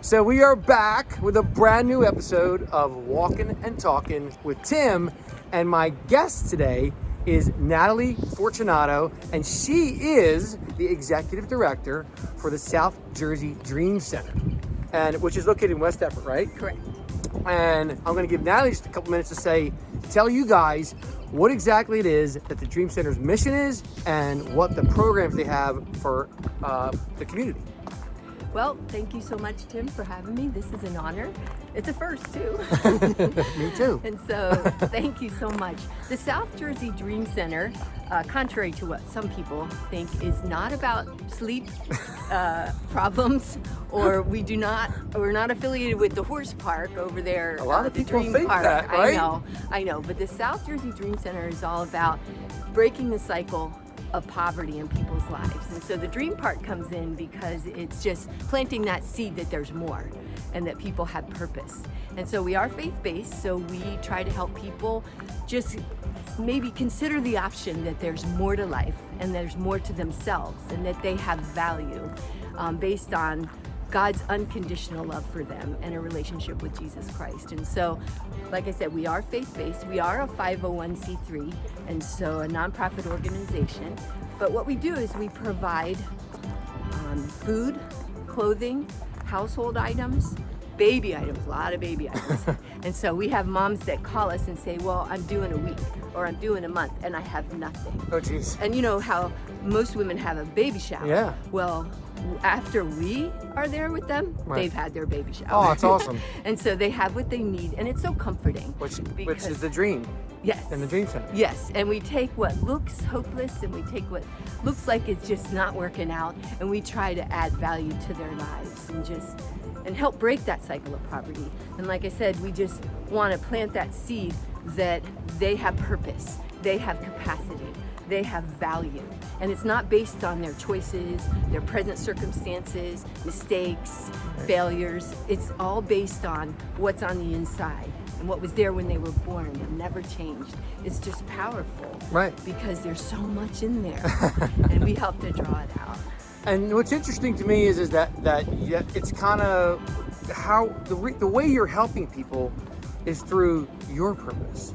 So we are back with a brand new episode of Walkin and Talkin with Tim, and my guest today is Natalie Fortunato, and she is the Executive Director for the South Jersey Dream Center, and which is located in West Effort, right? Correct. And I'm going to give Natalie just a couple minutes to tell you guys what exactly it is that the Dream Center's mission is and what the programs they have for the community. Well, thank you so much, Tim, for having me. This is an honor. It's a first, too. Me too. And so, thank you so much. The South Jersey Dream Center, contrary to what some people think, is not about sleep problems, or we're not affiliated with the horse park over there. A lot of the people Dream think Park. that, right? I know. But the South Jersey Dream Center is all about breaking the cycle of poverty in people's lives. And so the Dream Part comes in because it's just planting that seed that there's more and that people have purpose. And so we are faith-based, so we try to help people just maybe consider the option that there's more to life and there's more to themselves and that they have value based on God's unconditional love for them and a relationship with Jesus Christ. And so, like I said, we are faith-based. We are a 501c3, and so a nonprofit organization. But what we do is we provide food, clothing, household items, baby items, a lot of baby items. And so we have moms that call us and say, well, I'm due in a week or I'm due in a month and I have nothing. Oh, geez. And you know how most women have a baby shower. Yeah. Well, after we are there with them, Right. They've had their baby shower. Oh, it's awesome. And so they have what they need, and it's so comforting. Which because- is the dream Yes. in the Dream Center. Yes, and we take what looks hopeless and we take what looks like it's just not working out, and we try to add value to their lives and help break that cycle of poverty. And like I said, we just want to plant that seed that they have purpose, they have capacity, they have value. And it's not based on their choices, their present circumstances, mistakes, failures. It's all based on what's on the inside and what was there when they were born and never changed. It's just powerful. Right. Because there's so much in there. And we help to draw it out. And what's interesting to me is that it's kind of how the way you're helping people is through your purpose.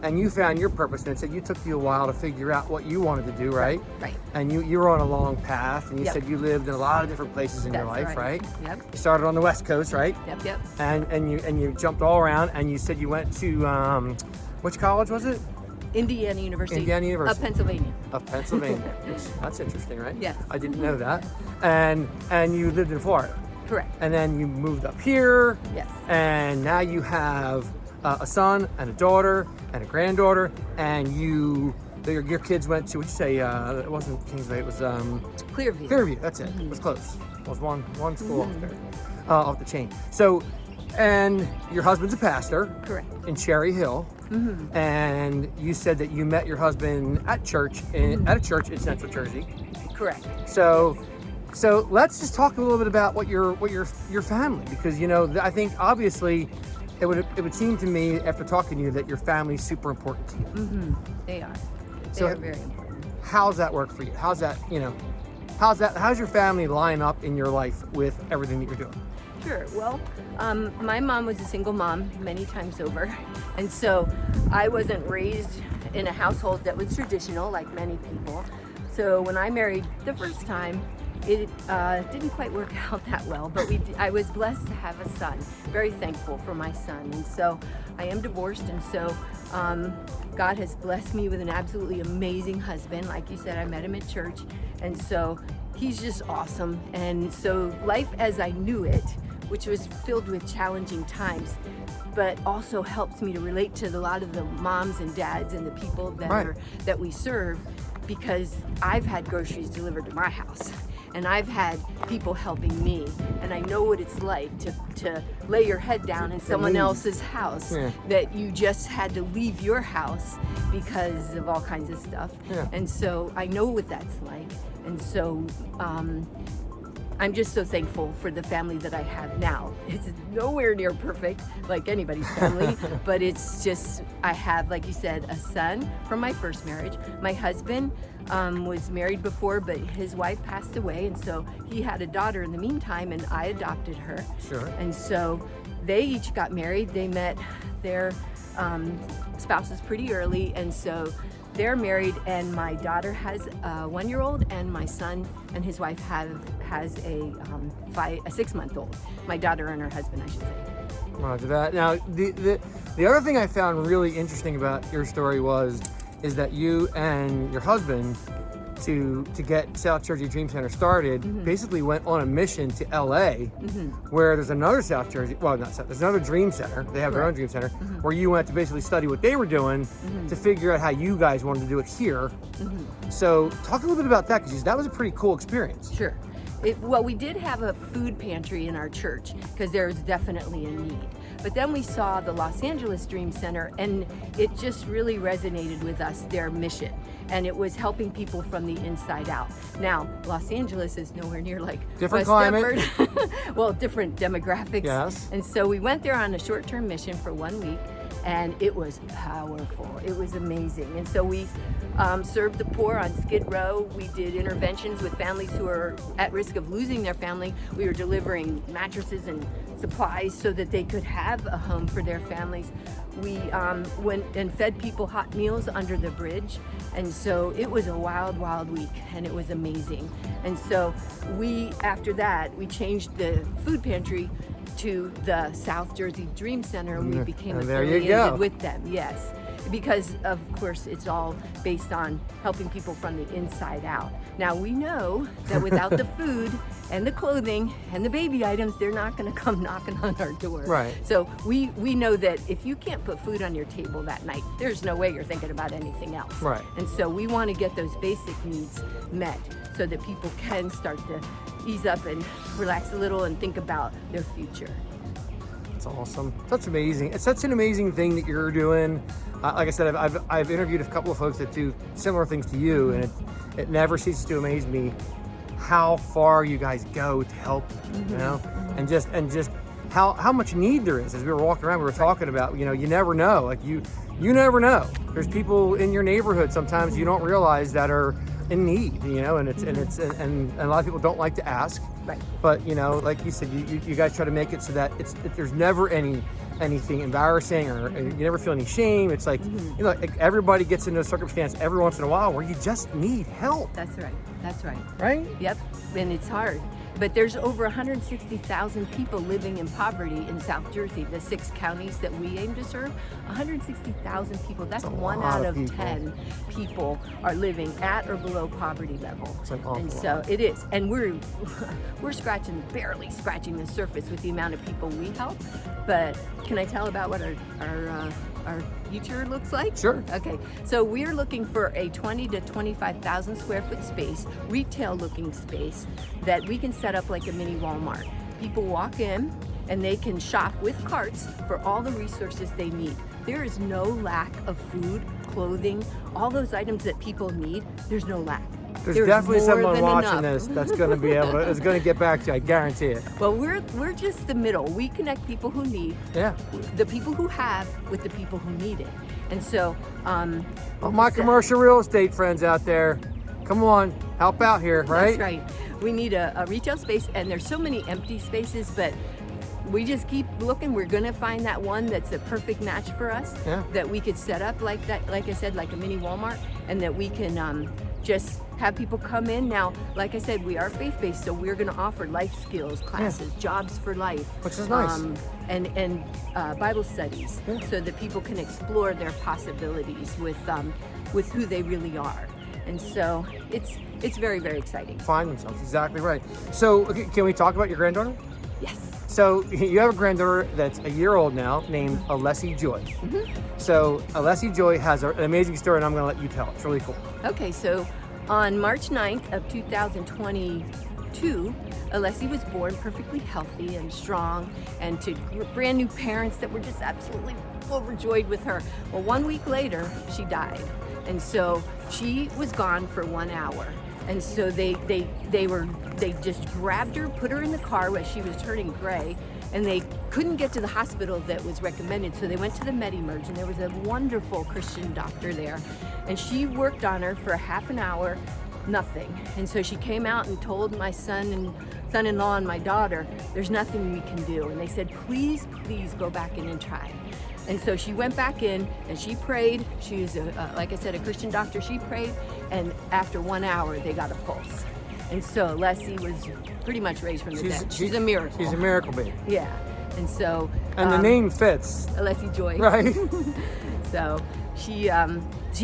And you found your purpose, and it said you took you a while to figure out what you wanted to do, right? Right. And you were on a long path, and you Yep. said you lived in a lot of different places in your That's life, right? Yep. You started on the West Coast, right? Yep. And you jumped all around, and you said you went to which college was it? Indiana University. Indiana University. Of Pennsylvania. Of Pennsylvania. That's interesting, right? Yes. I didn't know that. And you lived in Florida. Correct. And then you moved up here. Yes. And now you have a son and a daughter and a granddaughter, and your kids went to, what'd you say? It wasn't Kingsway. It was Clearview. Clearview. That's it. It was close. It was one school off there, off the chain. So, and your husband's a pastor. Correct. In Cherry Hill. And you said that you met your husband at church at a church in Central Jersey. Correct. So let's just talk a little bit about what your family, because I think obviously it would seem to me after talking to you that your family's super important to you. They are. They So- are very important. How's that work for you? How's your family line up in your life with everything that you're doing? Sure. Well, my mom was a single mom many times over. And so I wasn't raised in a household that was traditional like many people. So when I married the first time, it didn't quite work out that well, but I was blessed to have a son. Very thankful for my son. And so I am divorced, and so God has blessed me with an absolutely amazing husband. Like you said, I met him at church, and so he's just awesome. And so life as I knew it, which was filled with challenging times, but also helps me to relate to a lot of the moms and dads and the people that we serve, because I've had groceries delivered to my house, and I've had people helping me, and I know what it's like to lay your head down in someone else's house, that you just had to leave your house because of all kinds of stuff. And so I know what that's like. And so I'm just so thankful for the family that I have now. It's nowhere near perfect like anybody's family, but it's just, I have, like you said, a son from my first marriage. My husband was married before, but his wife passed away, and so he had a daughter in the meantime, and I adopted her. Sure. And so they each got married. They met their spouses pretty early, and so they're married, and my daughter has a 1-year-old, and my son and his wife has a 6-month-old. My daughter and her husband, I should say. Roger that. Now, the other thing I found really interesting about your story is that you and your husband, to get South Jersey Dream Center started, basically went on a mission to LA, where there's another South Jersey, well, not South, there's another Dream Center. They have their own Dream Center, where you went to basically study what they were doing to figure out how you guys wanted to do it here. So talk a little bit about that, because that was a pretty cool experience. Sure. Well, we did have a food pantry in our church because there's definitely a need. But then we saw the Los Angeles Dream Center, and it just really resonated with us, their mission. And it was helping people from the inside out. Now, Los Angeles is nowhere near like different West climate. Well, different demographics. Yes. And so we went there on a short-term mission for 1 week, and it was powerful. It was amazing. And so we served the poor on Skid Row. We did interventions with families who are at risk of losing their family. We were delivering mattresses and supplies so that they could have a home for their families. We went and fed people hot meals under the bridge. And so it was a wild, wild week, and it was amazing. And so after that, we changed the food pantry to the South Jersey Dream Center, and we became affiliated with them. Yes, because of course it's all based on helping people from the inside out. Now we know that without the food and the clothing and the baby items, they're not going to come knocking on our door. Right. So we know that if you can't put food on your table that night, there's no way you're thinking about anything else. Right. And so we want to get those basic needs met so that people can start to ease up and relax a little and think about their future. That's awesome. That's amazing. It's such an amazing thing that you're doing. Like I said, I've interviewed a couple of folks that do similar things to you, and it never ceases to amaze me how far you guys go to help, you know, and just how much need there is. As we were walking around, we were talking about, you never know. Like you never know. There's people in your neighborhood sometimes you don't realize that are in need, and a lot of people don't like to ask. Right. But like you said, you guys try to make it so that there's never anything embarrassing, or you never feel any shame. It's like like everybody gets into a circumstance every once in a while where you just need help. That's right. That's right. Right? Yep. And it's hard. But there's over 160,000 people living in poverty in South Jersey, the 6 counties that we aim to serve. 160,000 people. That's 1 out of 10 people are living at or below poverty level. And so it is. And we're barely scratching the surface with the amount of people we help. But can I tell about what our future looks like? Sure. Okay, so we're looking for a 20 to 25,000 square foot space, retail looking space that we can set up like a mini Walmart. People walk in and they can shop with carts for all the resources they need. There is no lack of food, clothing, all those items that people need. There's no lack. There's definitely someone watching this that's going to be able to, is going to get back to you, I guarantee it. Well, we're just the middle. We connect people who need, the people who have with the people who need it. And so, my commercial real estate friends out there, come on, help out here, right? That's right. We need a retail space, and there's so many empty spaces, but we just keep looking. We're gonna find that one that's a perfect match for us, that we could set up like that, like I said, like a mini Walmart, and that we can just have people come in. Now, like I said, we are faith-based, so we're gonna offer life skills classes, jobs for life, which is nice, and Bible studies, so that people can explore their possibilities with who they really are. And so it's very, very exciting. Find themselves, exactly right. So can we talk about your granddaughter? Yes. So you have a granddaughter that's a year old now named Alessi Joy. So Alessi Joy has an amazing story, and I'm going to let you tell it. It's really cool. Okay, so on March 9th of 2022, Alessi was born perfectly healthy and strong, and to brand new parents that were just absolutely overjoyed with her. Well, 1 week later, she died. And so she was gone for 1 hour. And so they just grabbed her, put her in the car where she was turning gray, and they couldn't get to the hospital that was recommended, so they went to the Med-Emerge, and there was a wonderful Christian doctor there, and she worked on her for a half an hour, nothing. And so she came out and told my son-in-law and my daughter, there's nothing we can do. And they said, please go back in and try. And so she went back in and she prayed. She was, like I said, a Christian doctor. She prayed, and after 1 hour, they got a pulse. And so Leslie was pretty much raised from the dead. She's a miracle. She's a miracle baby. Yeah. And so... And the name fits. Leslie Joy. Right. So she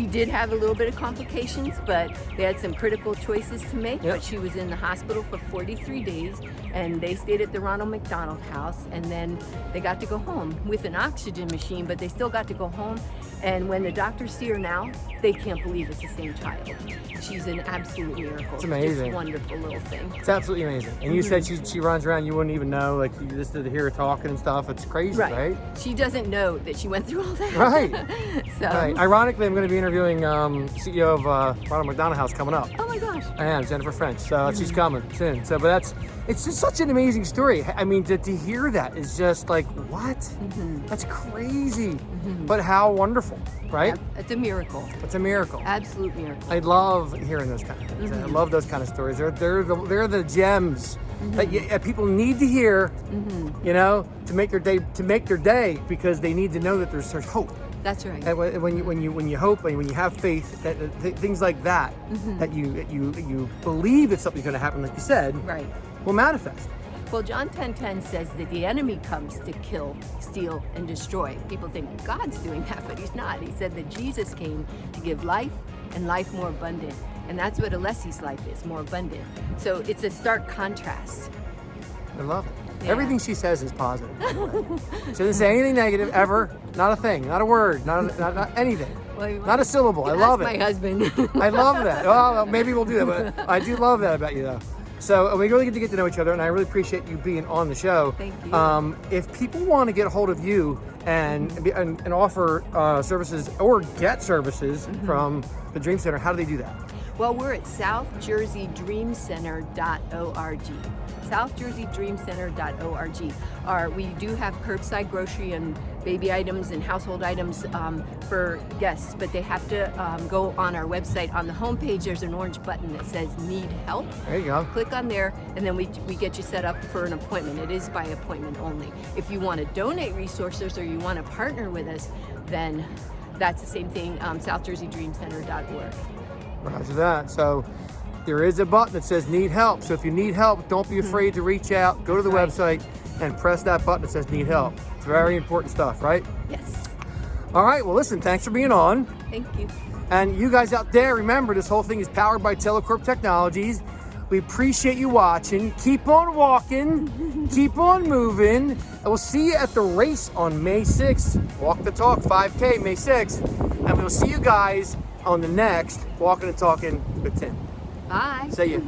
did have a little bit of complications, but they had some critical choices to make. Yep. But she was in the hospital for 43 days, and they stayed at the Ronald McDonald House, and then they got to go home with an oxygen machine, but they still got to go home. And when the doctors see her now, they can't believe it's the same child. She's an absolute miracle. It's amazing. Just a wonderful little thing. It's absolutely amazing. And you said she runs around, you wouldn't even know, like you just did hear her talking and stuff. It's crazy, right? She doesn't know that she went through all that. Right. So. Right. Ironically, I'm going to be interviewing CEO of Ronald McDonald House coming up. Oh my gosh. I am, Jennifer French. So she's coming soon. So, but it's just such an amazing story. I mean, to hear that is just like, what? That's crazy. But how wonderful, right? Yeah, it's a miracle. It's a miracle. Absolute miracle. I love hearing those kind of things. I love those kind of stories. They're the gems that people need to hear, you know, to make their day, because they need to know that there's hope. That's right. And when you hope and when you have faith, that things like that, that you believe that something's going to happen, like you said, right, will manifest. Well, John 10:10 says that the enemy comes to kill, steal, and destroy. People think God's doing that, but he's not. He said that Jesus came to give life, and life more abundant. And that's what Alessi's life is, more abundant. So it's a stark contrast. I love it. Yeah. Everything she says is positive. She doesn't say anything negative ever. Not a thing. Not a word. Not anything. Well, not a syllable. I love it. My husband. I love that. Well, maybe we'll do that, but I do love that about you, though. So we really get to know each other, and I really appreciate you being on the show. Thank you. If people want to get a hold of you and offer services or get services from the Dream Center, how do they do that? Well, we're at southjerseydreamcenter.org. southjerseydreamcenter.org. We do have curbside grocery and baby items and household items for guests, but they have to go on our website. On the homepage, there's an orange button that says Need Help. There you go. Click on there, and then we get you set up for an appointment. It is by appointment only. If you want to donate resources or you want to partner with us, then that's the same thing, southjerseydreamcenter.org. Roger that. So there is a button that says Need Help. So if you need help, don't be afraid to reach out. Go to the website and press that button that says Need Help. It's very important stuff, right? Yes. All right. Well, listen, thanks for being on. Thank you. And you guys out there, remember, this whole thing is powered by Telecorp Technologies. We appreciate you watching. Keep on walking. Keep on moving. And we'll see you at the race on May 6th. Walk the Talk 5K, May 6th. And we'll see you guys on the next Walkin' and Talkin' with Tim. Bye. See you.